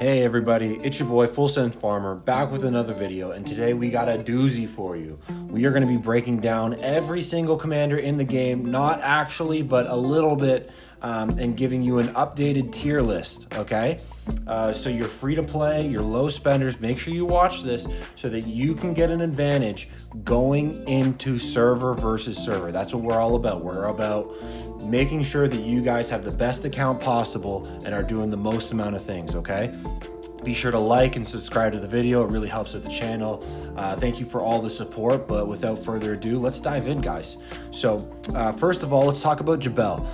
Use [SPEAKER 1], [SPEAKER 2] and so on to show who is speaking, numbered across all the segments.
[SPEAKER 1] Hey everybody, it's your boy Full Sense Farmer back with another video, and today we got a doozy for you. We are going to be breaking down every single commander in the game, not actually, but a little bit, and giving you an updated tier list, okay? So you're free to play, you're low spenders, make sure you watch this so that you can get an advantage going into server versus server. That's what we're all about. We're about making sure that you guys have the best account possible and are doing the most amount of things, okay? Be sure to like and subscribe to the video. It really helps with the channel. Thank you for all the support, but without further ado, let's dive in, guys. So first of all, let's talk about Jabel.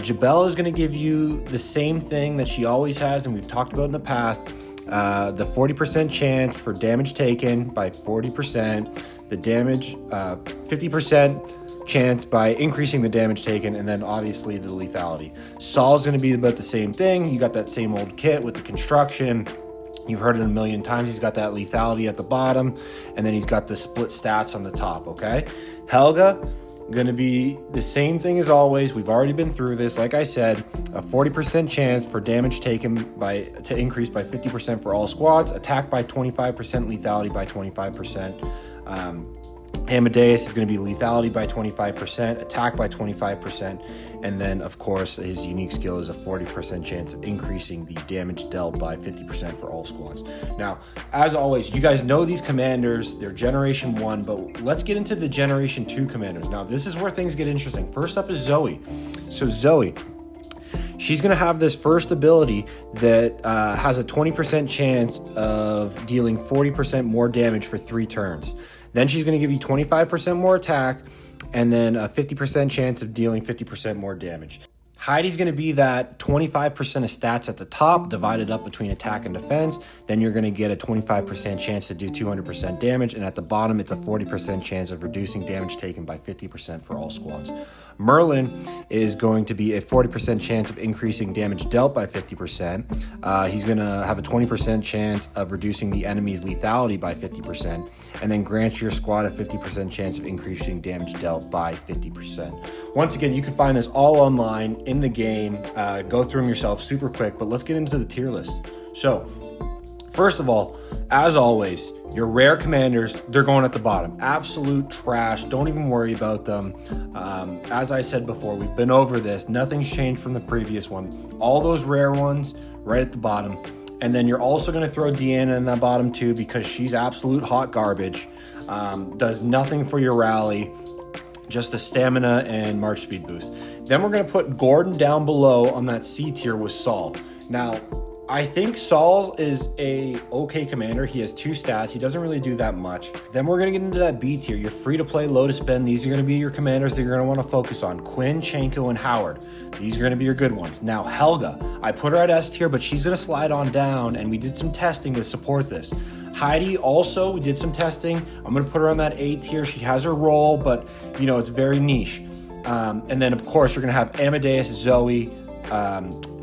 [SPEAKER 1] Jabel is going to give you the same thing that she always has, and we've talked about in the past. The 40% chance for damage taken by 40%, the damage 50% chance by increasing the damage taken, and then obviously the lethality. Saul's going to be about the same thing. You got that same old kit with the construction. You've heard it a million times. He's got that lethality at the bottom, and then he's got the split stats on the top, okay? Helga, going to be the same thing as always. We've already been through this. Like I said, a 40% chance for damage taken to increase by 50% for all squads, attack by 25%, lethality by 25%. Amadeus is going to be lethality by 25%, attack by 25%, and then, of course, his unique skill is a 40% chance of increasing the damage dealt by 50% for all squads. Now, as always, you guys know these commanders. They're Generation 1, but let's get into the Generation 2 commanders. Now, this is where things get interesting. First up is Zoe. So Zoe, she's going to have this first ability that has a 20% chance of dealing 40% more damage for 3 turns. Then she's going to give you 25% more attack, and then a 50% chance of dealing 50% more damage. Heidi's going to be that 25% of stats at the top divided up between attack and defense. Then you're going to get a 25% chance to do 200% damage. And at the bottom, it's a 40% chance of reducing damage taken by 50% for all squads. Merlin is going to be a 40% chance of increasing damage dealt by 50%. He's going to have a 20% chance of reducing the enemy's lethality by 50%. And then grants your squad a 50% chance of increasing damage dealt by 50%. Once again, you can find this all online in the game. Go through them yourself super quick, but let's get into the tier list. So first of all, as always, your rare commanders, they're going at the bottom. Absolute trash. Don't even worry about them. As I said before, we've been over this. Nothing's changed from the previous one. All those rare ones right at the bottom. And then you're also going to throw Deanna in that bottom too, because she's absolute hot garbage. Does nothing for your rally. Just a stamina and march speed boost. Then we're going to put Gordon down below on that C tier with Saul. Now, I think Saul is a okay commander. He has 2 stats. He doesn't really do that much. Then we're going to get into that B tier. You're free to play, low to spend. These are going to be your commanders that you're going to want to focus on. Quinn, Chanko, and Howard. These are going to be your good ones. Now, Helga, I put her at S tier, but she's going to slide on down, and we did some testing to support this. Heidi, also, we did some testing. I'm going to put her on that A tier. She has her role, but, you know, it's very niche. And then, of course, you're going to have Amadeus, Zoe,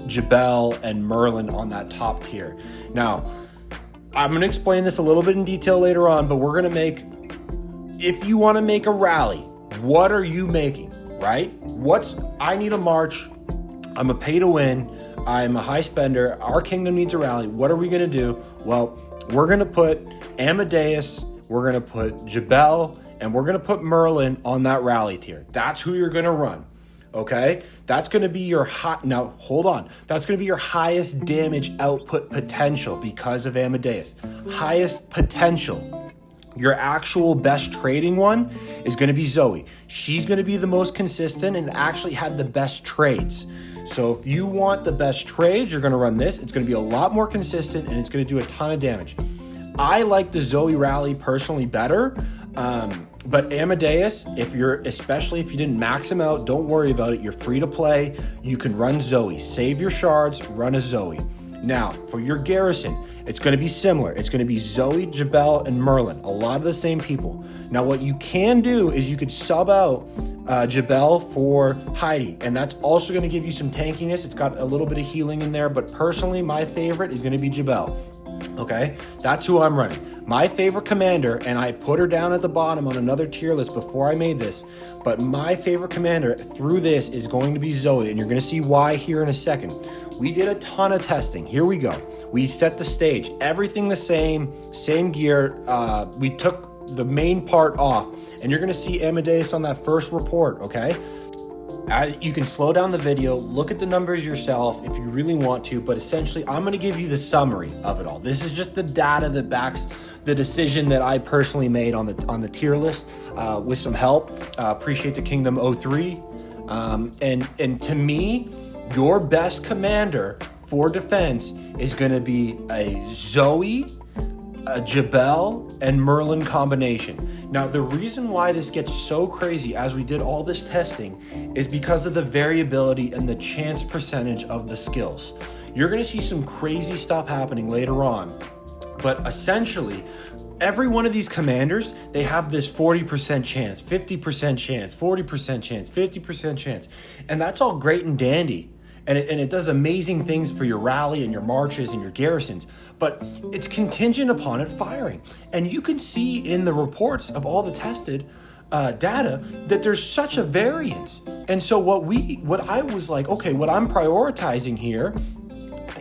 [SPEAKER 1] Jabel, and Merlin on that top tier. Now, I'm going to explain this a little bit in detail later on, but we're going to make, if you want to make a rally, what are you making, right? I need a march. I'm a pay to win. I'm a high spender. Our kingdom needs a rally. What are we going to do? Well, we're going to put Amadeus, we're going to put Jabel, and we're going to put Merlin on that rally tier. That's who you're going to run. Okay, that's going to be your now hold on. That's going to be your highest damage output potential because of Amadeus. Highest potential. Your actual best trading one is going to be Zoe. She's going to be the most consistent and actually had the best trades. So if you want the best trades, you're going to run this. It's going to be a lot more consistent and it's going to do a ton of damage. I like the Zoe rally personally better. But Amadeus, especially if you didn't max him out, don't worry about it. You're free to play. You can run Zoe. Save your shards, run a Zoe. Now, for your Garrison, it's going to be similar. It's going to be Zoe, Jabel, and Merlin. A lot of the same people. Now, what you can do is you could sub out Jabel for Heidi, and that's also going to give you some tankiness. It's got a little bit of healing in there, but personally, my favorite is going to be Jabel. Okay, that's who I'm running. My favorite commander, and I put her down at the bottom on another tier list before I made this, but my favorite commander through this is going to be Zoe, and you're going to see why here in a second. We did a ton of testing. Here we go. We set the stage, everything the same gear. We took the main part off, and you're going to see Amadeus on that first report, okay? You can slow down the video, look at the numbers yourself if you really want to, but essentially I'm going to give you the summary of it all. This is just the data that backs the decision that I personally made on the tier list with some help. Appreciate the Kingdom 03. And to me, your best commander for defense is going to be a Zoe, a Jabel, and Merlin combination. Now, the reason why this gets so crazy as we did all this testing is because of the variability and the chance percentage of the skills. You're going to see some crazy stuff happening later on, but essentially, every one of these commanders, they have this 40% chance, 50% chance, 40% chance, 50% chance, and that's all great and dandy. And it does amazing things for your rally and your marches and your garrisons, but it's contingent upon it firing. And you can see in the reports of all the tested data that there's such a variance. And so what I was like, okay, what I'm prioritizing here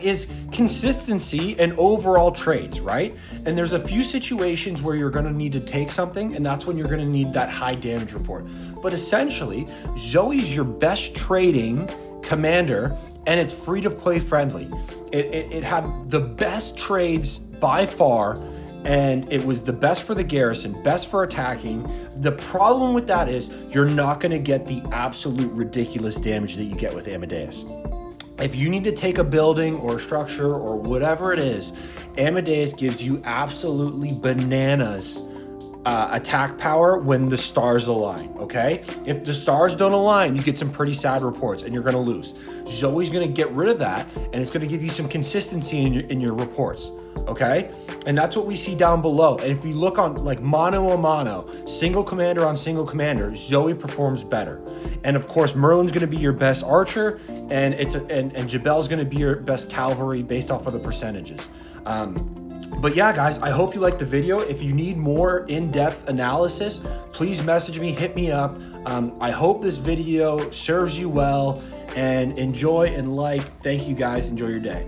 [SPEAKER 1] is consistency and overall trades, right? And there's a few situations where you're going to need to take something, and that's when you're going to need that high damage report. But essentially, Zoe's your best trading commander, and it's free to play friendly. It had the best trades by far, and it was the best for the garrison, best for attacking. The problem with that is you're not going to get the absolute ridiculous damage that you get with Amadeus. If you need to take a building or a structure or whatever it is, Amadeus gives you absolutely bananas attack power when the stars align, okay? If the stars don't align, you get some pretty sad reports and you're going to lose. Zoe's going to get rid of that, and it's going to give you some consistency in your reports, okay? And that's what we see down below. And if you look on like mano a mano, single commander on single commander, Zoe performs better. And of course, Merlin's going to be your best archer, and and Jabel's going to be your best cavalry based off of the percentages. But yeah, guys, I hope you liked the video. If you need more in-depth analysis, please message me, hit me up. I hope this video serves you well, and enjoy and like. Thank you, guys. Enjoy your day.